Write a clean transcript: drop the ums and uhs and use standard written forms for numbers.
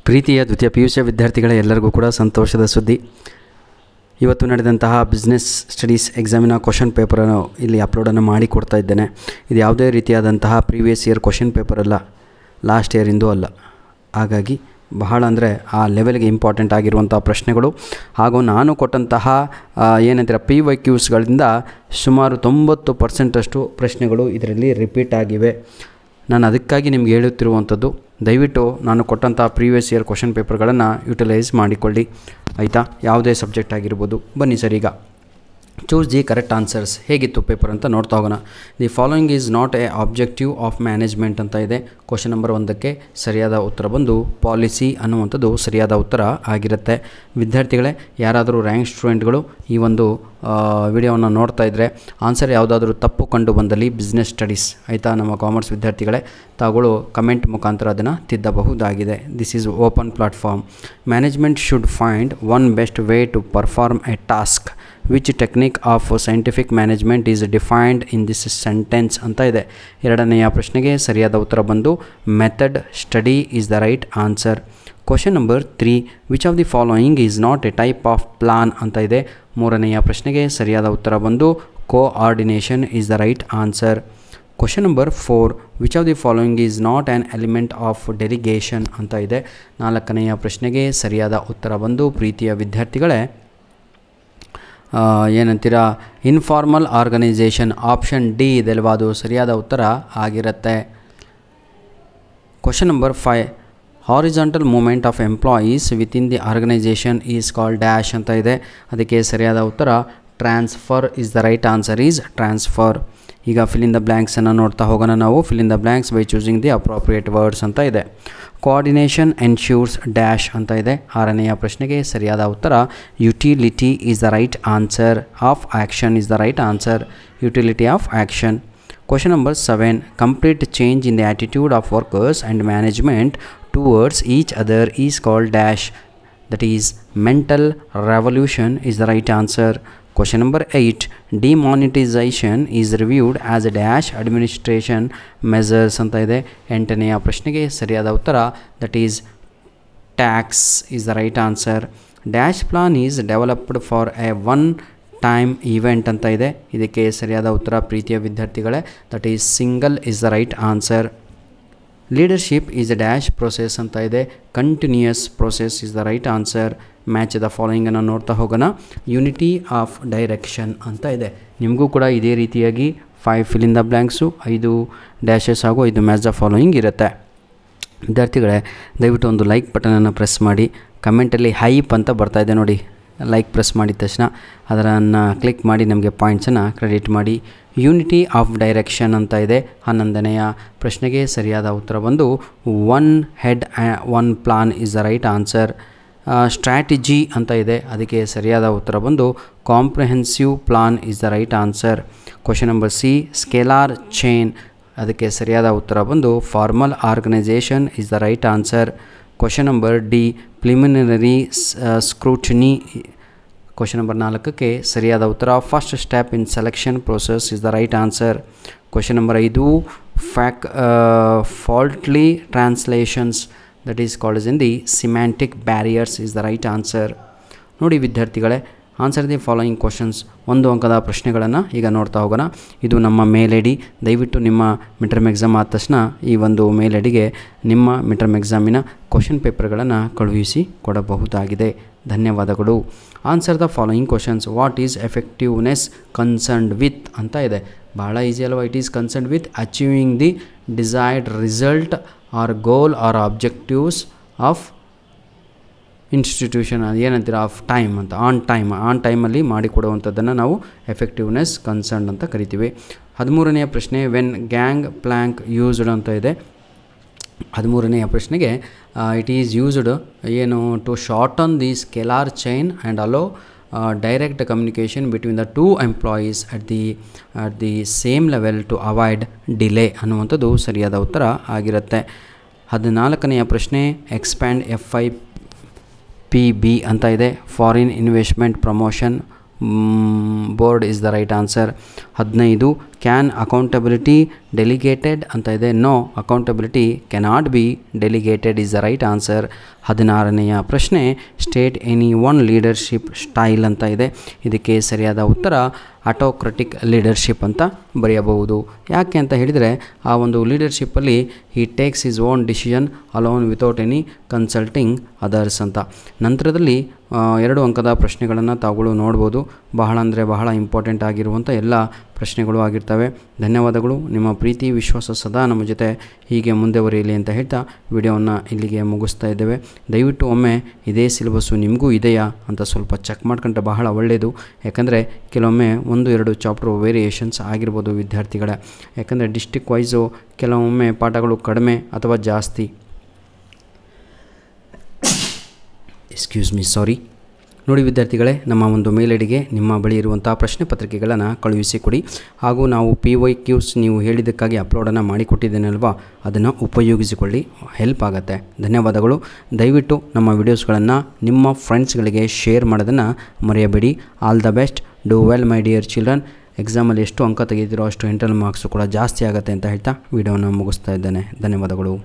ಪ್ರೀತಿಯ ದ್ವಿತೀಯ PUC ವಿದ್ಯಾರ್ಥಿಗಳ ಎಲ್ಲರಿಗೂ ಕೂಡ ಸಂತೋಷದ ಸುದ್ದಿ. ಇವತ್ತು ನಡೆದಂತಹ ಬಿಸ್ನೆಸ್ ಸ್ಟಡೀಸ್ ಎಕ್ಸಾಮಿನ ಕ್ವಶನ್ ಪೇಪರನ್ನು ಇಲ್ಲಿ ಅಪ್ಲೋಡನ್ನು ಮಾಡಿ ಕೊಡ್ತಾ ಇದ್ದೇನೆ. ಇದು ಯಾವುದೇ ರೀತಿಯಾದಂತಹ ಪ್ರೀವಿಯಸ್ ಇಯರ್ ಕ್ವಶನ್ ಪೇಪರ್ ಅಲ್ಲ, ಲಾಸ್ಟ್ ಇಯರಿಂದೂ ಅಲ್ಲ. ಹಾಗಾಗಿ ಬಹಳ ಅಂದರೆ ಆ ಲೆವೆಲ್ಗೆ ಇಂಪಾರ್ಟೆಂಟ್ ಆಗಿರುವಂಥ ಪ್ರಶ್ನೆಗಳು ಹಾಗೂ ನಾನು ಕೊಟ್ಟಂತಹ ಏನಂತೀರ PYQsಗಳಿಂದ ಸುಮಾರು 90% ಪ್ರಶ್ನೆಗಳು ಇದರಲ್ಲಿ ರಿಪೀಟ್ ಆಗಿವೆ. ನಾನು ಅದಕ್ಕಾಗಿ ನಿಮ್ಗೆ ಹೇಳುತ್ತಿರುವಂಥದ್ದು, ದಯವಿಟ್ಟು ನಾನು ಕೊಟ್ಟಂಥ ಪ್ರೀವಿಯಸ್ ಇಯರ್ ಕ್ವಶನ್ ಪೇಪರ್ಗಳನ್ನು ಯುಟಿಲೈಸ್ ಮಾಡಿಕೊಳ್ಳಿ, ಆಯಿತಾ? ಯಾವುದೇ ಸಬ್ಜೆಕ್ಟ್ ಆಗಿರ್ಬೋದು. ಬನ್ನಿ ಸರ್, ಈಗ ಚೂಸ್ ದಿ ಕರೆಕ್ಟ್ ಆನ್ಸರ್ಸ್. ಹೇಗಿತ್ತು ಪೇಪರ್ ಅಂತ ನೋಡ್ತಾ ಹೋಗೋಣ. The following is not A objective of management ಅಂತ ಇದೆ. ಕ್ವಶನ್ ನಂಬರ್ 1ಕ್ಕೆ ಸರಿಯಾದ ಉತ್ತರ ಬಂದು ಪಾಲಿಸಿ ಅನ್ನುವಂಥದ್ದು ಸರಿಯಾದ ಉತ್ತರ ಆಗಿರುತ್ತೆ. ವಿದ್ಯಾರ್ಥಿಗಳೇ, ಯಾರಾದರೂ ರ್ಯಾಂಕ್ ಸ್ಟೂಡೆಂಟ್ಗಳು ಈ ಒಂದು ವಿಡಿಯೋವನ್ನು ನೋಡ್ತಾ ಇದ್ದರೆ ಆನ್ಸರ್ ಯಾವುದಾದ್ರೂ ತಪ್ಪು ಕಂಡು ಬಂದಲ್ಲಿ ಬಿಸ್ನೆಸ್ ಸ್ಟಡೀಸ್, ಆಯಿತಾ, ನಮ್ಮ ಕಾಮರ್ಸ್ ವಿದ್ಯಾರ್ಥಿಗಳೇ, ತಾವುಗಳು ಕಮೆಂಟ್ ಮುಖಾಂತರ ಅದನ್ನು ತಿದ್ದಬಹುದಾಗಿದೆ. This is open platform. Management should find one best way to perform a task. Which technique of scientific management is defined in this sentence ಅಂತ ಇದೆ. ಎರಡನೆಯ ಪ್ರಶ್ನೆಗೆ ಸರಿಯಾದ ಉತ್ತರ ಬಂದು method study is the right answer. Question number 3, which of the following is not a type of plan ಅಂತ ಇದೆ. ಮೂರನೆಯ ಪ್ರಶ್ನೆಗೆ ಸರಿಯಾದ ಉತ್ತರ ಬಂದು coordination is the right answer. Question number 4, which of the following is not an element of delegation ಅಂತ ಇದೆ. ನಾಲ್ಕನೆಯ ಪ್ರಶ್ನೆಗೆ ಸರಿಯಾದ ಉತ್ತರ ಬಂದು ಪ್ರೀತಿಯ ವಿದ್ಯಾರ್ಥಿಗಳೇ ಏನಂತೀರ ಇನ್ಫಾರ್ಮಲ್ ಆರ್ಗನೈಸೇಷನ್, ಆಪ್ಷನ್ ಡಿ ಇದೆಲ್ವಾ, ಅದು ಸರಿಯಾದ ಉತ್ತರ ಆಗಿರುತ್ತೆ. Question number 5, horizontal movement of employees within the organisation is called dash ಅಂತ ಇದೆ. ಅದಕ್ಕೆ ಸರಿಯಾದ ಉತ್ತರ transfer is the right answer, is transfer. ಈಗ ಫಿಲ್ ಇನ್ ದ ಬ್ಲ್ಯಾಂಕ್ಸನ್ನು ನೋಡ್ತಾ ಹೋಗೋಣ ನಾವು. Fill in the blanks by choosing the appropriate words ಅಂತ ಇದೆ. ಕೋಆರ್ಡಿನೇಷನ್ ಎನ್ಶ್ಯೂರ್ಸ್ ಡ್ಯಾಶ್ ಅಂತ ಇದೆ. ಆರನೆಯ ಪ್ರಶ್ನೆಗೆ ಸರಿಯಾದ ಉತ್ತರ utility is the right answer. Of action is the right answer, utility of action. Question number 7, complete change in the attitude of workers and management towards each other is called dash. That is mental revolution is the right answer. Question number 8, demonetization is reviewed as a dash administration measures ಅಂತ ಇದೆ. ಎಂಟನೆಯ ಪ್ರಶ್ನೆಗೆ ಸರಿಯಾದ ಉತ್ತರ that is tax is the right answer. Dash plan is developed for a one time event ಅಂತ ಇದೆ. ಇದಕ್ಕೆ ಸರಿಯಾದ ಉತ್ತರ ಪ್ರೀತಿಯ ವಿದ್ಯಾರ್ಥಿಗಳೇ that is single is the right answer. Leadership is a dash process ಅಂತ ಇದೆ. Continuous process is the right answer. Match the ಫಾಲೋಯಿಂಗನ್ನು ನೋಡ್ತಾ ಹೋಗೋಣ. ಯೂನಿಟಿ ಆಫ್ ಡೈರೆಕ್ಷನ್ ಅಂತ ಇದೆ. ನಿಮಗೂ ಕೂಡ ಇದೇ ರೀತಿಯಾಗಿ 5 fill in the blanks, 5 dashes ಹಾಗೂ 5 ಮ್ಯಾಚ್ ದ ಫಾಲೋಯಿಂಗ್ ಇರುತ್ತೆ. ವಿದ್ಯಾರ್ಥಿಗಳೇ, ದಯವಿಟ್ಟು ಒಂದು ಲೈಕ್ ಬಟನನ್ನು ಪ್ರೆಸ್ ಮಾಡಿ. ಕಮೆಂಟಲ್ಲಿ ಹೈಪ್ ಅಂತ ಬರ್ತಾಯಿದೆ ನೋಡಿ, ಲೈಕ್ ಪ್ರೆಸ್ ಮಾಡಿದ ತಕ್ಷಣ ಅದನ್ನು ಕ್ಲಿಕ್ ಮಾಡಿ ನಮಗೆ ಪಾಯಿಂಟ್ಸನ್ನು ಕ್ರೆಡಿಟ್ ಮಾಡಿ. ಯೂನಿಟಿ ಆಫ್ ಡೈರೆಕ್ಷನ್ ಅಂತ ಇದೆ. 11ನೆಯ ಪ್ರಶ್ನೆಗೆ ಸರಿಯಾದ ಉತ್ತರ ಬಂದು one head one plan is the right answer. Strategy ಅಂತ ಇದೆ. ಅದಕ್ಕೆ ಸರಿಯಾದ ಉತ್ತರ ಬಂದು comprehensive plan is the right answer. Question number C, scalar chain, ಅದಕ್ಕೆ ಸರಿಯಾದ ಉತ್ತರ ಬಂದು formal organisation is the right answer. Question number D, preliminary scrutiny. Question number 4ಕ್ಕೆ ಸರಿಯಾದ ಉತ್ತರ first step in selection process is the right answer. Question number 5, faulty translations that is called is in the semantic barriers is the right answer. ನೋಡಿ ವಿದ್ಯಾರ್ಥಿಗಳೇ, answer the following questions. 1 ಅಂಕದ ಪ್ರಶ್ನೆಗಳನ್ನು ಈಗ ನೋಡ್ತಾ ಹೋಗೋಣ. ಇದು ನಮ್ಮ ಮೇಲ್ ಐ ಡಿ. ದಯವಿಟ್ಟು ನಿಮ್ಮ ಮಿಡ್-ಟರ್ಮ್ ಎಕ್ಸಾಮ್ ಆದ ತಕ್ಷಣ ಈ ಒಂದು ಮೇಲ್ ಐ ಡಿಗೆ ನಿಮ್ಮ ಮಿಡ್-ಟರ್ಮ್ ಎಕ್ಸಾಮಿನ ಕ್ವಶನ್ ಪೇಪರ್ಗಳನ್ನು ಕಳುಹಿಸಿ ಕೊಡಬಹುದಾಗಿದೆ. ಧನ್ಯವಾದಗಳು. Answer the following questions. What is effectiveness concerned with ಅಂತ ಇದೆ. ಭಾಳ ಈಸಿ ಅಲ್ವಾ? It is concerned with achieving the desired result or goal or objectives of institution, ಏನಂತೀರ, ಆಫ್ ಟೈಮ್ ಅಂತ. ಆನ್ ಟೈಮಲ್ಲಿ ಮಾಡಿಕೊಡುವಂಥದ್ದನ್ನು ನಾವು ಎಫೆಕ್ಟಿವ್ನೆಸ್ ಕನ್ಸರ್ನ್ ಅಂತ ಕರಿತೀವಿ. 13ನೆಯ ಪ್ರಶ್ನೆ, ವೆನ್ ಗ್ಯಾಂಗ್ ಪ್ಲ್ಯಾಂಕ್ ಯೂಸ್ಡ್ ಅಂತ ಇದೆ. 13ನೆಯ ಪ್ರಶ್ನೆಗೆ ಇಟ್ ಈಸ್ ಯೂಸ್ಡ್ ಏನು to shorten the scalar chain and allow direct communication between the 2 employees at the same level to avoid delay ಅನ್ನುವಂಥದ್ದು ಸರಿಯಾದ ಉತ್ತರ ಆಗಿರುತ್ತೆ. 14ನೆಯ ಪ್ರಶ್ನೆ, ಎಕ್ಸ್ಪ್ಯಾಂಡ್ FIPB ಅಂತ ಇದೆ. Foreign investment promotion board is the right answer. 15, can accountability delegated ಅಂತ ಇದೆ. No, accountability cannot be delegated is the right answer. 16ನೆಯ ಪ್ರಶ್ನೆ state any one leadership style ಅಂತ ಇದೆ. ಇದಕ್ಕೆ ಸರಿಯಾದ ಉತ್ತರ ಆಟೋಕ್ರಟಿಕ್ ಲೀಡರ್ಶಿಪ್ ಅಂತ ಬರೆಯಬಹುದು. ಯಾಕೆ ಅಂತ ಹೇಳಿದರೆ ಆ ಒಂದು ಲೀಡರ್ಶಿಪ್ಪಲ್ಲಿ he takes his own decision alone without any consulting others ಅಂತ. ನಂತರದಲ್ಲಿ 2 ಅಂಕದ ಪ್ರಶ್ನೆಗಳನ್ನು ತಾವುಗಳು ನೋಡ್ಬೋದು. ಬಹಳ ಅಂದರೆ ಬಹಳ ಇಂಪಾರ್ಟೆಂಟ್ ಆಗಿರುವಂಥ ಎಲ್ಲ ಪ್ರಶ್ನೆಗಳು ಆಗಿರ್ತವೆ. ಧನ್ಯವಾದಗಳು. ನಿಮ್ಮ ಪ್ರೀತಿ ವಿಶ್ವಾಸ ಸದಾ ನಮ್ಮ ಜೊತೆ ಹೀಗೆ ಮುಂದುವರಿಯಲಿ ಅಂತ ಹೇಳ್ತಾ ವಿಡಿಯೋವನ್ನು ಇಲ್ಲಿಗೆ ಮುಗಿಸ್ತಾ ಇದ್ದೇವೆ. ದಯವಿಟ್ಟು ಒಮ್ಮೆ ಇದೇ ಸಿಲೆಬಸ್ಸು ನಿಮಗೂ ಇದೆಯಾ ಅಂತ ಸ್ವಲ್ಪ ಚೆಕ್ ಮಾಡ್ಕೊಂಡ್ರೆ ಬಹಳ ಒಳ್ಳೆಯದು. ಯಾಕಂದರೆ ಕೆಲವೊಮ್ಮೆ 1-2 ಚಾಪ್ಟರ್ ವೇರಿಯೇಷನ್ಸ್ ಆಗಿರ್ಬೋದು ವಿದ್ಯಾರ್ಥಿಗಳೇ. ಯಾಕಂದರೆ ಡಿಸ್ಟ್ರಿಕ್ಟ್ ವೈಸು ಕೆಲವೊಮ್ಮೆ ಪಾಠಗಳು ಕಡಿಮೆ ಅಥವಾ ಜಾಸ್ತಿ. ಎಕ್ಸ್ಕ್ಯೂಸ್ ಮೀ, ಸಾರಿ. ನೋಡಿ ವಿದ್ಯಾರ್ಥಿಗಳೇ, ನಮ್ಮ ಒಂದು ಮೇಲ್ ಐಡಿಗೆ ನಿಮ್ಮ ಬಳಿ ಇರುವಂಥ ಪ್ರಶ್ನೆ ಪತ್ರಿಕೆಗಳನ್ನು ಕಳುಹಿಸಿಕೊಡಿ. ಹಾಗೂ ನಾವು PYQs ನೀವು ಹೇಳಿದ್ದಕ್ಕಾಗಿ ಅಪ್ಲೋಡನ್ನು ಮಾಡಿಕೊಟ್ಟಿದ್ದೇನಲ್ವಾ, ಅದನ್ನು ಉಪಯೋಗಿಸಿಕೊಳ್ಳಿ, ಹೆಲ್ಪ್ ಆಗುತ್ತೆ. ಧನ್ಯವಾದಗಳು. ದಯವಿಟ್ಟು ನಮ್ಮ ವಿಡಿಯೋಸ್ಗಳನ್ನು ನಿಮ್ಮ ಫ್ರೆಂಡ್ಸ್ಗಳಿಗೆ ಶೇರ್ ಮಾಡೋದನ್ನು ಮರೆಯಬೇಡಿ. All the best. Do well my dear children. ಎಕ್ಸಾಮಲ್ಲಿ ಎಷ್ಟು ಅಂಕ ತೆಗೆದಿರೋ ಅಷ್ಟು ಇಂಟರ್ನಲ್ ಮಾರ್ಕ್ಸು ಕೂಡ ಜಾಸ್ತಿ ಆಗುತ್ತೆ ಅಂತ ಹೇಳ್ತಾ ವಿಡಿಯೋನ ಮುಗಿಸ್ತಾ ಇದ್ದೇನೆ. ಧನ್ಯವಾದಗಳು.